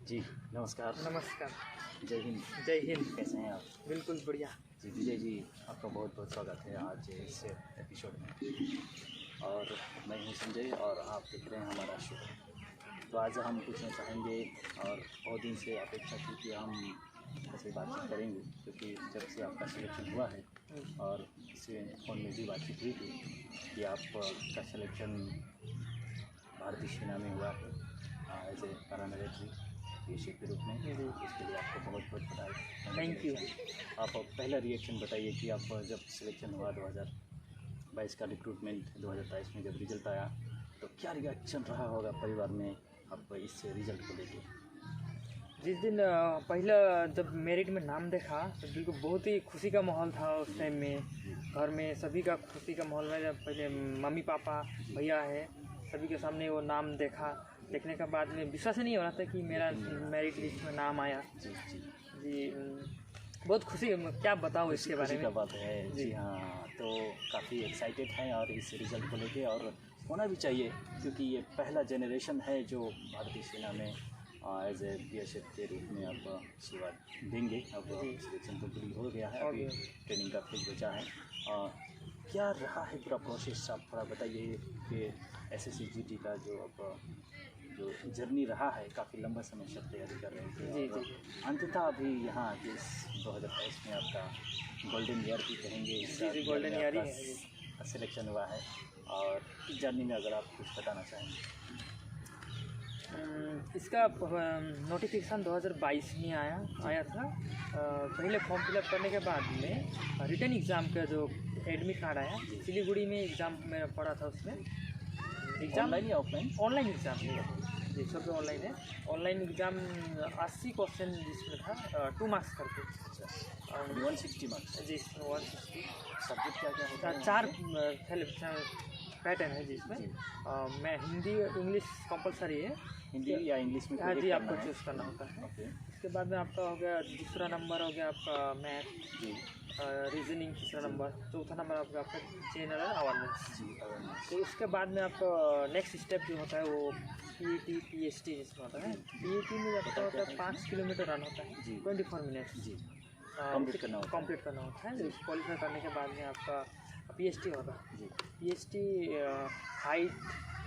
जी, नमस्कार। नमस्कार। जय हिंद। जय हिंद। कैसे हैं आप? बिल्कुल बढ़िया। जी, विजय जी, आपका बहुत-बहुत स्वागत है आज इस एपिसोड में। और मैं हूँ संजय और आप देख रहे हैं हमारा शो। तो आज हम पूछना चाहेंगे और बहुत दिन से अपेक्षा थी कि हम ऐसे बातचीत करेंगे, क्योंकि जब से आपका सिलेक्शन हुआ है और इससे फ़ोन में भी बातचीत हुई थी कि आपका सिलेक्शन भारतीय सेना में हुआ है एज ए पैरामिलिट्री पीएससी के रूप में। इसके लिए आपको बहुत बहुत बधाई। Thank you. आप पहला रिएक्शन बताइए कि आप जब सिलेक्शन हुआ 2022 का रिक्रूटमेंट 2023 में जब रिज़ल्ट आया तो क्या रिएक्शन रहा होगा परिवार में आप इस रिज़ल्ट को लेके? जिस दिन पहला जब मेरिट में नाम देखा तो बिल्कुल बहुत ही खुशी का माहौल था उस टाइम में। घर में सभी का खुशी का माहौल है। जब पहले मम्मी पापा भैया है सभी के सामने वो नाम देखा, देखने के बाद में विश्वास ही नहीं हो रहा था कि मेरा मेरिट लिस्ट में नाम आया। जी बहुत खुशी, क्या बताऊँ इसके बारे में। का बात है जी। हाँ, तो काफ़ी एक्साइटेड हैं और इस रिज़ल्ट को लेके, और होना भी चाहिए क्योंकि ये पहला जनरेशन है जो भारतीय सेना में एज ए बीएसएफ के रूप में आप सेवा देंगे। अब सिलेक्शन कंप्लीट हो गया है, अभी ट्रेनिंग का फेज बचा है। क्या रहा है पूरा प्रोसेस, आप थोड़ा बताइए कि एसएससी-जीडी का जो जर्नी रहा है, काफ़ी लंबा समय से तैयारी कर रहे थे। जी। अंततः अभी यहाँ इस 2022 में आपका गोल्डन ईयर भी कहेंगे, जी गोल्डन ईयर ही है। सिलेक्शन हुआ है और इस जर्नी में अगर आप कुछ बताना चाहेंगे। इसका नोटिफिकेशन 2022 में आया था। पहले फॉर्म फिलअप करने के बाद में रिटन एग्ज़ाम का जो एडमिट कार्ड आया, सिलीगुड़ी में एग्ज़ाम में पढ़ा था। उसमें एग्ज़ाम ऑनलाइन या ऑफलाइन? ऑनलाइन एग्ज़ाम जी, सब ऑनलाइन है। ऑनलाइन एग्ज़ाम 80 क्वेश्चन जिसमें था 2 मार्क्स करके। अच्छा, 160 मार्क्स जी 160। सब्जेक्ट क्या क्या होता है? 4 पैटर्न है जिसमें मैं हिंदी इंग्लिश कंपलसरी है। हिंदी या इंग्लिश में? हाँ जी, आपको चूज़ करना होता है। ओके। उसके बाद में आपका हो गया दूसरा नंबर हो गया आपका मैथ जी। रीजनिंग तीसरा नंबर, चौथा नंबर आपका जनरल अवेयरनेस जी अवेयरनेस। तो उसके बाद में आपका नेक्स्ट स्टेप जो होता है वो पीईटी पीएसटी जिसमें होता है। पीईटी में आपका होता है 5 किलोमीटर रन होता है 24 मिनट्स जी कंप्लीट करना होता है। क्वालिफाई करने के बाद में आपका पीएसटी होता है। जी। पीएसटी हाइट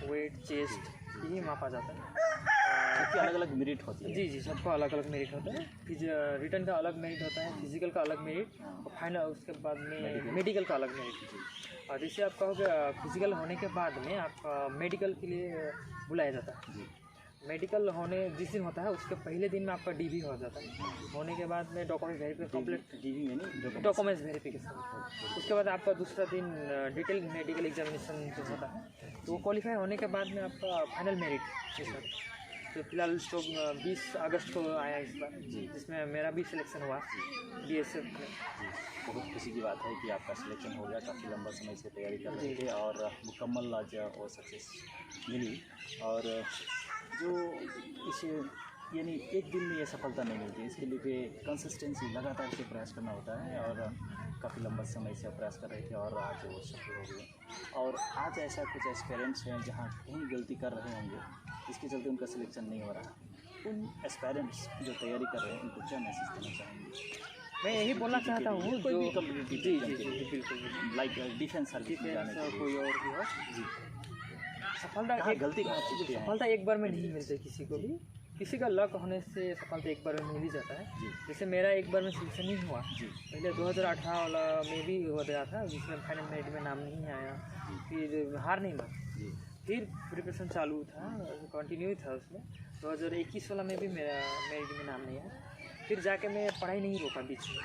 वेट चेस्ट यही मापा जाता है। सबकी अलग अलग मेरिट होती है। जी सबका अलग अलग मेरिट होता है। रिटर्न का अलग मेरिट होता है, फिजिकल का अलग मेरिट और फाइनल उसके बाद में मेडिकल का अलग मेरिट। और जैसे आपका हो गया फिजिकल होने के बाद में आपका मेडिकल के लिए बुलाया जाता है। मेडिकल होने जिस दिन होता है उसके पहले दिन में आपका डीवी हो जाता है। होने के बाद में डॉक्यूमेंट वेरीफिकेशन कंप्लीट, डीवी में नहीं डॉक्यूमेंट्स वेरीफिकेशन। उसके बाद आपका दूसरा दिन डिटेल मेडिकल एग्जामिनेशन जो होता है तो वो क्वालिफाई होने के बाद में आपका फाइनल मेरिट तो फिलहाल तो 20 अगस्त को आया इस बार, जिसमें मेरा भी सिलेक्शन हुआ बीएसएफ में। बहुत खुशी की बात है कि आपका सिलेक्शन हो गया। काफ़ी लंबा समय से तैयारी कर रहे थे और मुकम्मल आज वो सक्सेस मिली। और जो इसे यानी एक दिन में ये सफलता नहीं मिलती, इसके लिए कंसिस्टेंसी लगातार से प्रयास करना होता है और काफ़ी लंबा समय से प्रयास कर रहे थे और आज वो सफल हो गए। और आज ऐसा कुछ एस्पेरेंट्स हैं जहाँ कहीं गलती कर रहे होंगे जिसके चलते उनका सिलेक्शन नहीं हो रहा। उन एस्पेरेंट्स जो तैयारी कर रहे हैं उनको क्या मैसेज देना चाहेंगे? मैं यही बोलना चाहता हूँ कोई भी कम्पिटिटिव जी बिल्कुल लाइक डिफेंस सर्विस में जाने के लिए कोई और भी हो जी, सफलता सफलता एक बार में नहीं मिलती किसी को भी। किसी का लक होने से सफलता एक बार में मिल ही जाता है। जैसे मेरा एक बार में सिलेक्शन नहीं हुआ, पहले 2018 वाला में भी हो गया था जिसमें फाइनल मेरिट में नाम नहीं आया। फिर हार नहीं मानी, फिर प्रिपरेशन चालू था, कंटिन्यू था उसमें। 2021 वाला में भी मेरा मेरिट में नाम नहीं आया। फिर जाके मैं पढ़ाई नहीं रोका बीच में।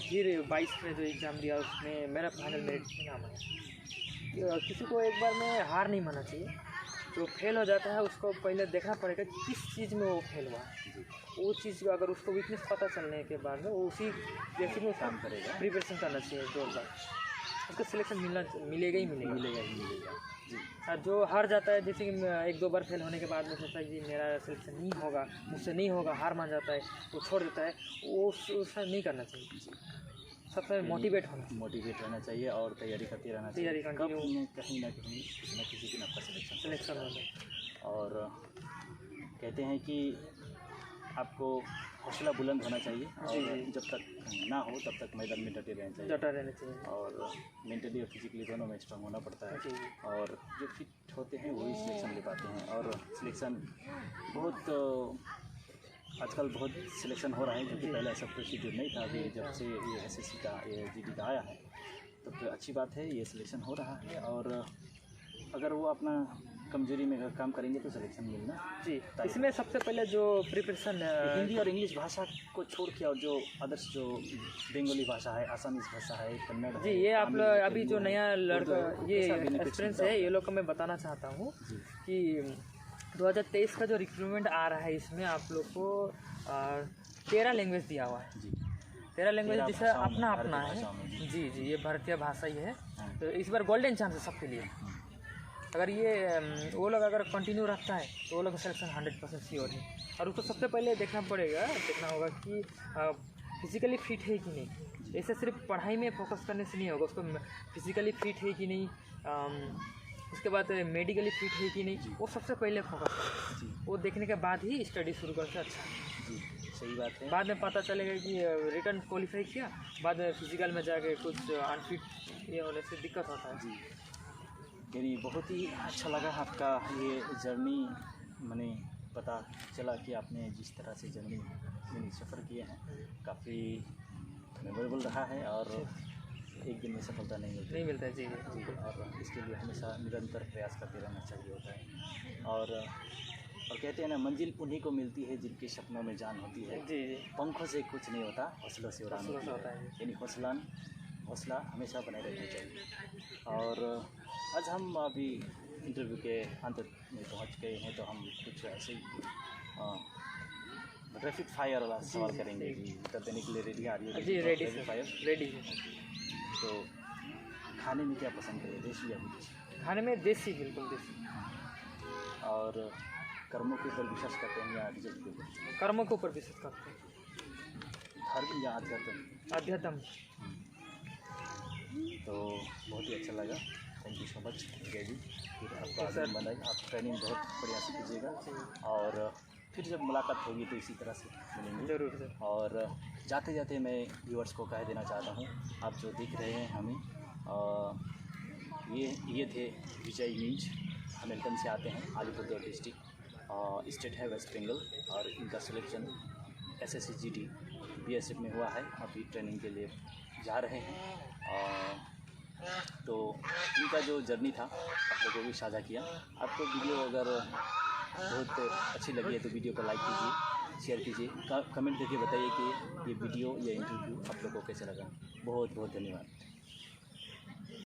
फिर 22 में जो एग्ज़ाम दिया उसमें मेरा फाइनल मेरिट में नाम आया। किसी को एक बार में हार नहीं मानना चाहिए। जो फेल हो जाता है उसको पहले देखना पड़ेगा कि किस चीज़ में वो फेल हुआ है। वो चीज़ अगर उसको वीकनेस पता चलने के बाद में वो उसी जैसे में काम करेगा, प्रिपरेशन करना चाहिए जोरदार, उसका सिलेक्शन मिलेगा ही मिलेगा। जी। जो हार जाता है, जैसे कि 1-2 बार फेल होने के बाद में सोचता है कि मेरा सिलेक्शन नहीं होगा, मुझसे नहीं होगा, हार मान जाता है, वो छोड़ देता है, वो उसका नहीं करना चाहिए। सबसे मोटिवेट रहना चाहिए और तैयारी करते रहना चाहिए। कहीं ना कहीं किसी न किसी दिन आपका सिलेक्शन हो जाए। और कहते हैं कि आपको हौसला बुलंद होना चाहिए और जब तक ना हो तब तक मैदान में डटे रहना चाहिए, डटा रहना चाहिए और मेंटली और फिजिकली दोनों में स्ट्रांग होना पड़ता है। जी। और जो फिट होते हैं वही सिलेक्शन ले पाते हैं, और सिलेक्शन बहुत आजकल बहुत सिलेक्शन हो रहा है, जो कि पहले ऐसा प्रोसीजर नहीं था। अभी जब से ये SSC का ये GD का आया है तब तो अच्छी बात है, ये सिलेक्शन हो रहा है। और अगर वो अपना कमजोरी में अगर काम करेंगे तो सिलेक्शन मिलना। जी, इसमें सबसे पहले जो प्रिपरेशन हिंदी और इंग्लिश भाषा को छोड़ के और जो अदर्स जो बंगाली भाषा है, आसामीज भाषा है, कन्नड़ जी, है, ये आप तमिल, लोग अभी जो तेलुगु, नया लड़का उर्दू, ये ऐसा benefits एक्सपीरियंस मिलता है, ये लोग को मैं बताना चाहता हूँ जी। कि 2023 का जो रिक्रूटमेंट आ रहा है इसमें आप लोग को 13 लैंग्वेज दिया हुआ है। जी, 13 लैंग्वेज 13 जिसे भाषाओं में, अपना भारतीय अपना है। भाषाओं में, जी। जी जी, ये भारतीय भाषा ही है। हाँ। तो इस बार गोल्डन चांस है सबके लिए। अगर ये वो लोग अगर कंटिन्यू रखता है तो वो लोग सिलेक्शन 100% श्योर है। और उसको सबसे पहले देखना होगा कि फिजिकली फिट है कि नहीं। ऐसे सिर्फ पढ़ाई में फोकस करने से नहीं होगा, उसको फिजिकली फिट है कि नहीं, उसके बाद मेडिकली फिट है कि नहीं, वो सबसे पहले फोकस करें। जी, वो देखने के बाद ही स्टडी शुरू करते अच्छा है। जी, सही बात है। बाद में पता चलेगा कि रिटर्न क्वालिफाई किया, बाद में फिजिकल में जाके कुछ अनफिट ये होने से दिक्कत होता है। जी, मेरी बहुत ही अच्छा लगा आपका ये जर्नी, मैंने पता चला कि आपने जिस तरह से जर्नी में सफ़र किए हैं काफ़ी मेमोरेबल रहा है, और एक दिन में सफलता नहीं मिलती है। जी जी, और इसके लिए हमेशा निरंतर प्रयास करते रहना चाहिए होता है। और कहते हैं ना, मंजिल उन्हीं को मिलती है जिनके सपनों में जान होती है। जी जी, पंखों से कुछ नहीं होता, हौसलों से उड़ान होती है। यानी हौसला हमेशा बने रहना चाहिए। और आज हम अभी इंटरव्यू के अंत में पहुंच गए हैं, तो हम कुछ ऐसे ही रैपिड फायर वाला सवाल करेंगे। जी, उत्तर देने के लिए रेडी आ रही है? जी रेडी रैपिड फायर रेडी है। तो खाने में क्या पसंद करें, देसी या विदेशी? खाने में देसी, बिल्कुल देसी। और कर्मों के ऊपर विश्वास करते हैं या रिजल्ट के ऊपर? कर्मों के ऊपर विश्वास करते हैं। धर्म या आध्यात्म? अध्यात्म। तो बहुत ही अच्छा लगा, थैंक यू सो मच जय जी। फिर आपका आगे बनाए, आप ट्रेनिंग बहुत बढ़िया से कीजिएगा, और फिर जब मुलाकात होगी तो इसी तरह से मिलेंगे जरूर सर। और जाते जाते मैं व्यूअर्स को कह देना चाहता हूँ, आप जो देख रहे हैं हमें, ये थे विजय मींज, हैमिल्टन से आते हैं, अलीपुरद्वार डिस्ट्रिक्ट, स्टेट है वेस्ट बंगाल, और इनका सिलेक्शन SSC GD BSF में हुआ है। अभी ट्रेनिंग के लिए जा रहे हैं। तो इनका जो जर्नी था आप लोगों को भी साझा किया। आपको वीडियो अगर बहुत अच्छी लगी है तो वीडियो को लाइक कीजिए, शेयर कीजिए, कमेंट करके बताइए कि ये वीडियो या इंटरव्यू आप लोगों को कैसा लगा। बहुत बहुत धन्यवाद।